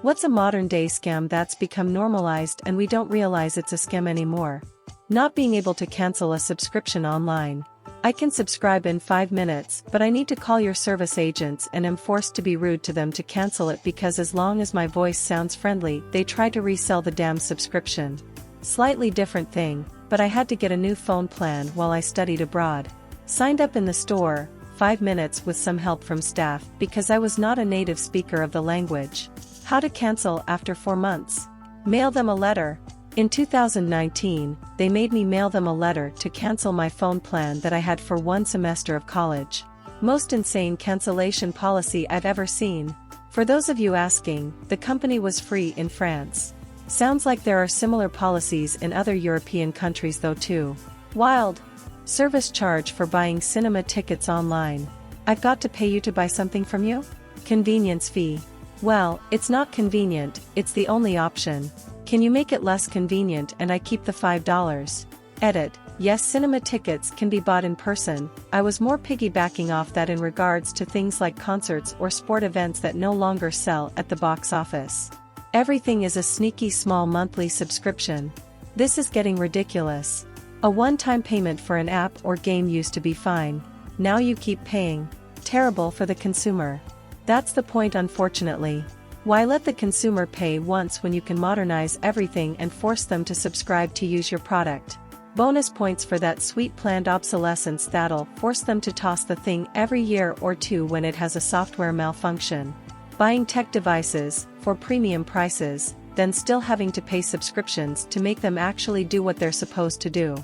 What's a modern-day scam that's become normalized and we don't realize it's a scam anymore? Not being able to cancel a subscription online. I can subscribe in 5 minutes, but I need to call your service agents and am forced to be rude to them to cancel it because as long as my voice sounds friendly, they try to resell the damn subscription. Slightly different thing, but I had to get a new phone plan while I studied abroad. Signed up in the store, 5 minutes with some help from staff because I was not a native speaker of the language. How to cancel after 4 months. Mail them a letter. In 2019, they made me mail them a letter to cancel my phone plan that I had for 1 semester of college. Most insane cancellation policy I've ever seen. For those of you asking, the company was free in France. Sounds like there are similar policies in other European countries though too. Wild. Service charge for buying cinema tickets online. I've got to pay you to buy something from you? Convenience fee. Well, it's not convenient, it's the only option. Can you make it less convenient and I keep the $5? Edit. Yes, cinema tickets can be bought in person. I was more piggybacking off that in regards to things like concerts or sport events that no longer sell at the box office. Everything is a sneaky small monthly subscription. This is getting ridiculous. A one-time payment for an app or game used to be fine. Now you keep paying. Terrible for the consumer. That's the point, unfortunately. Why let the consumer pay once when you can modernize everything and force them to subscribe to use your product? Bonus points for that sweet planned obsolescence that'll force them to toss the thing every year or two when it has a software malfunction. Buying tech devices for premium prices, then still having to pay subscriptions to make them actually do what they're supposed to do.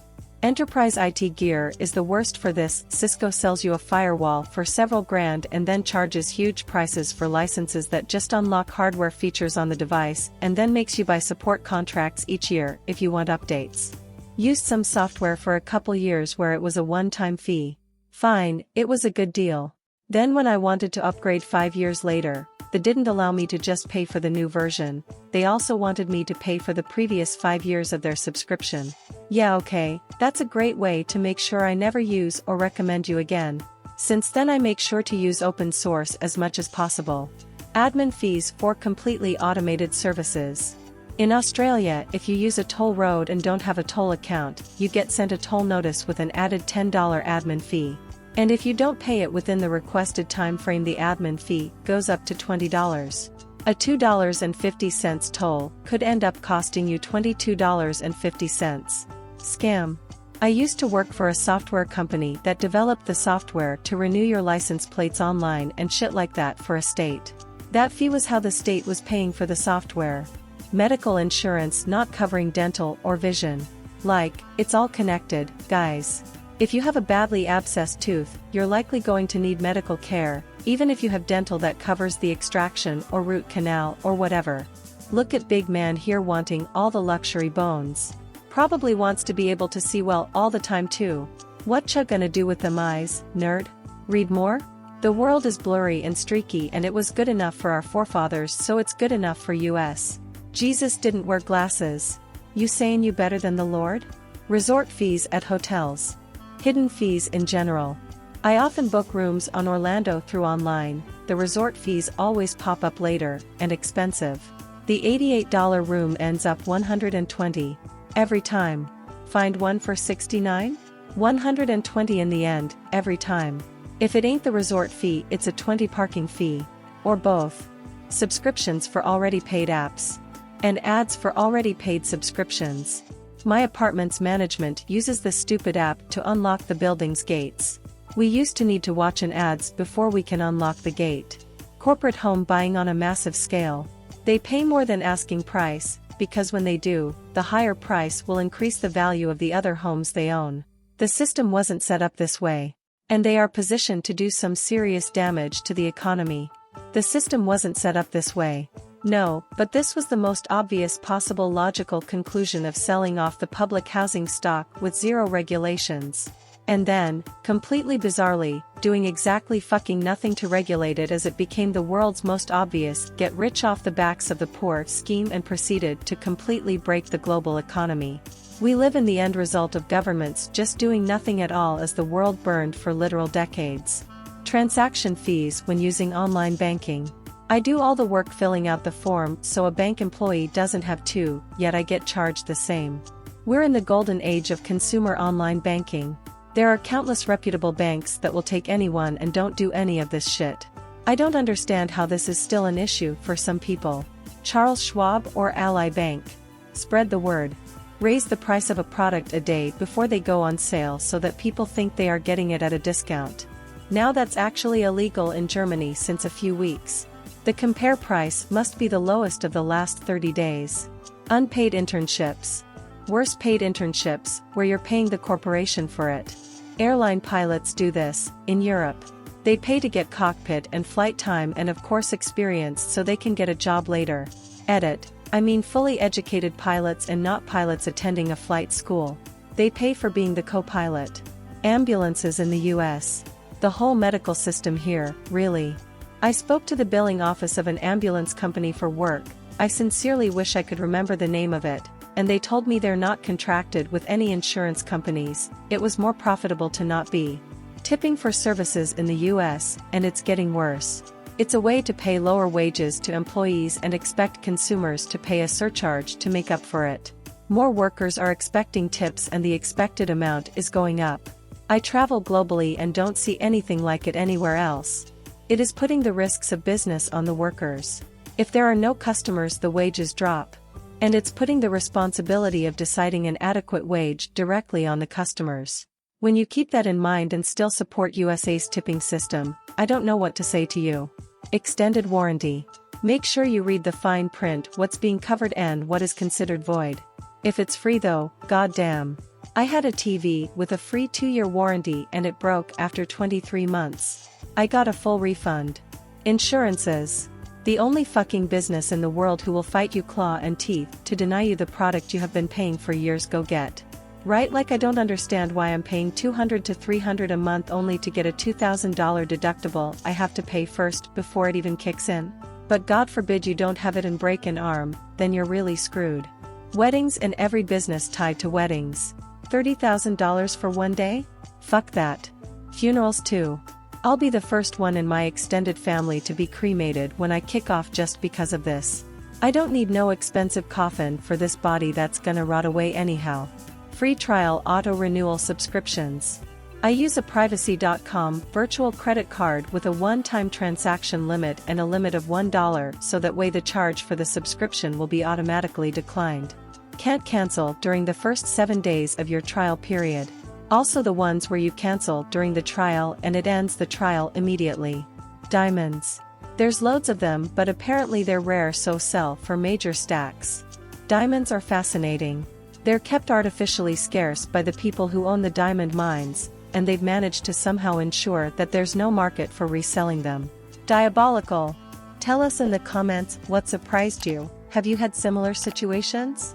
Enterprise IT gear is the worst for this. Cisco sells you a firewall for several grand and then charges huge prices for licenses that just unlock hardware features on the device and then makes you buy support contracts each year if you want updates. Used some software for a couple years where it was a one-time fee. Fine, it was a good deal. Then when I wanted to upgrade 5 years later, they didn't allow me to just pay for the new version, they also wanted me to pay for the previous 5 years of their subscription. Yeah, okay, that's a great way to make sure I never use or recommend you again. Since then I make sure to use open source as much as possible. Admin fees for completely automated services. In Australia, if you use a toll road and don't have a toll account, you get sent a toll notice with an added $10 admin fee. And if you don't pay it within the requested time frame, the admin fee goes up to $20. A $2.50 toll could end up costing you $22.50. Scam. I used to work for a software company that developed the software to renew your license plates online and shit like that for a state. That fee was how the state was paying for the software. Medical insurance not covering dental or vision. Like, it's all connected, guys. If you have a badly abscessed tooth, you're likely going to need medical care, even if you have dental that covers the extraction or root canal or whatever. Look at big man here wanting all the luxury bones. Probably wants to be able to see well all the time too. What cha gonna do with them eyes, nerd? Read more? The world is blurry and streaky and it was good enough for our forefathers, so it's good enough for us. Jesus didn't wear glasses. You saying you better than the Lord? Resort fees at hotels. Hidden fees in general. I often book rooms on Orlando through online. The resort fees always pop up later, and expensive. The $88 room ends up $120. Every time. Find one for $69? $120 in the end, every time. If it ain't the resort fee, it's a $20 parking fee. Or both. Subscriptions for already paid apps. And ads for already paid subscriptions. My apartment's management uses this stupid app to unlock the building's gates. We used to need to watch an ads before we can unlock the gate. Corporate home buying on a massive scale. They pay more than asking price, because when they do, the higher price will increase the value of the other homes they own. The system wasn't set up this way. And they are positioned to do some serious damage to the economy. The system wasn't set up this way. No, but this was the most obvious possible logical conclusion of selling off the public housing stock with zero regulations. And then, completely bizarrely, doing exactly fucking nothing to regulate it as it became the world's most obvious get rich off the backs of the poor scheme and proceeded to completely break the global economy. We live in the end result of governments just doing nothing at all as the world burned for literal decades. Transaction fees when using online banking. I do all the work filling out the form so a bank employee doesn't have to, yet I get charged the same. We're in the golden age of consumer online banking. There are countless reputable banks that will take anyone and don't do any of this shit. I don't understand how this is still an issue for some people. Charles Schwab or Ally Bank. Spread the word. Raise the price of a product a day before they go on sale so that people think they are getting it at a discount. Now that's actually illegal in Germany since a few weeks. The compare price must be the lowest of the last 30 days. Unpaid internships. Worse paid internships, where you're paying the corporation for it. Airline pilots do this, in Europe. They pay to get cockpit and flight time and of course experience so they can get a job later. I mean fully educated pilots and not pilots attending a flight school. They pay for being the co-pilot. Ambulances in the US. The whole medical system here, really. I spoke to the billing office of an ambulance company for work. I sincerely wish I could remember the name of it, and they told me they're not contracted with any insurance companies. It was more profitable to not be. Tipping for services in the US, and it's getting worse. It's a way to pay lower wages to employees and expect consumers to pay a surcharge to make up for it. More workers are expecting tips and the expected amount is going up. I travel globally and don't see anything like it anywhere else. It is putting the risks of business on the workers. If there are no customers, the wages drop. And it's putting the responsibility of deciding an adequate wage directly on the customers. When you keep that in mind and still support USA's tipping system, I don't know what to say to you. Extended warranty. Make sure you read the fine print, what's being covered and what is considered void. If it's free though, goddamn. I had a TV with a free 2-year warranty and it broke after 23 months. I got a full refund. Insurances. The only fucking business in the world who will fight you claw and teeth to deny you the product you have been paying for years. Go get. Right? Like I don't understand why I'm paying $200 to $300 a month only to get a $2,000 deductible I have to pay first before it even kicks in. But God forbid you don't have it and break an arm, then you're really screwed. Weddings and every business tied to weddings. $30,000 for one day? Fuck that. Funerals too. I'll be the first one in my extended family to be cremated when I kick off just because of this. I don't need no expensive coffin for this body that's gonna rot away anyhow. Free trial auto-renewal subscriptions. I use a privacy.com virtual credit card with a one-time transaction limit and a limit of $1 so that way the charge for the subscription will be automatically declined. Can't cancel during the first 7 days of your trial period. Also the ones where you cancel during the trial and it ends the trial immediately. Diamonds. There's loads of them but apparently they're rare, so sell for major stacks. Diamonds are fascinating. They're kept artificially scarce by the people who own the diamond mines, and they've managed to somehow ensure that there's no market for reselling them. Diabolical. Tell us in the comments what surprised you. Have you had similar situations?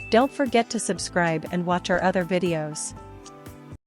Don't forget to subscribe and watch our other videos.